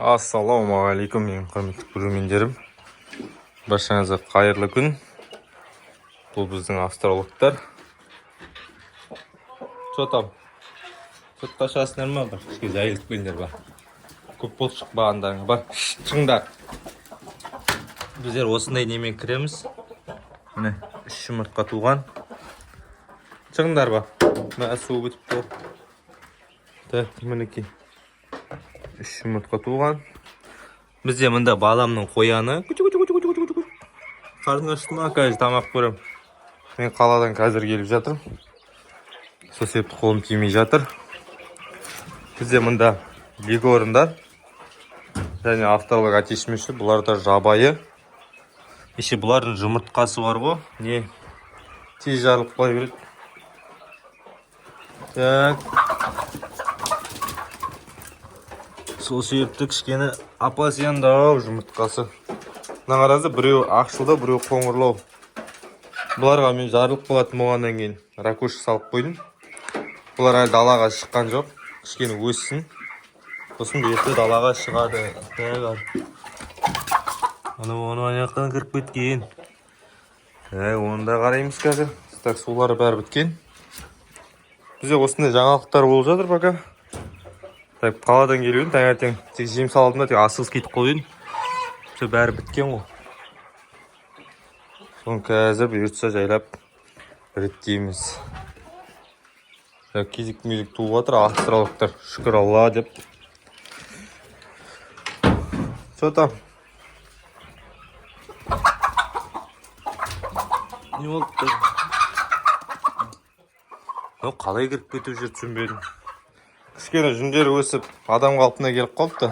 Ассалаумағалейкум, менің құрметті көрермендерім. Баршаңызға қайырлы күн. Бұл біздің австраликтар. Что там? Сүт қашасыңдар ма? Бір кішке жайылып келіңдер бар. Көп болып шықпағандарың бар. Шыңдар. Біздер осындай немен кіреміз. Міне, 3 жұмыртқа туған. Шыңдар ба. Мына су бітіп тұр. Так, мінекей. 3 жұмыртқа туған. Бізде мында баламның қояны. Қардың ашты ма, қазір тамақ көрем. Мен қаладан қазір келіп жатырмын. Сол себепті қолым тимей жатыр. Бізде мында легорындар және авторлық отечественный, бұларда жабайы. Еще бұлардың жұмыртқасы бар ғой. Не? Тез жарылып қой береді. Так. Сол себепті кішкені апасияндау жұмыртқасы. Мына қарасы біреу ақшылда, біреу қоңырлау. Бұларға мен жарылып қалатын болғаннан кейін ракушка салып қойдым. Бұлар әлі далаға шыққан жоқ. Кішкені өссін. Сосын берді далаға шығады. Оны аяқтан кіріп кеткен. Оны да қараймыз қазір. Так, сулары бәрі біткен. Бізде осындай жаңалықтар болып жатыр пока. Так, қаладан келуін, таңертең тек жем салдым да, тек асығыс кетіп қойын. Все бәрі біткен ғой. Соны қазір бұйыртса жайлап реттейміз. Кезік-мезік туып жатыр, австраликтар. Шүкір Алла деп. Что там? Не болды? Қалай кіріп кетіп жүр түсінбедім. Кішкене жүндері өсіп, адам қалпына келіп қалыпты.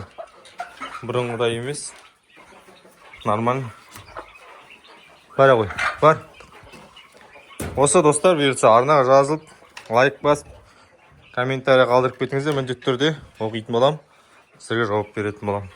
Бұрынғыдай емес. Нормально. Бара ғой, бар. Осы достар, бұйыртса арнаға жазылып, лайк басып, комментарий қалдырып кетіңіздер, міндетті түрде оқитын болам, сіздерге жауап беретін болам.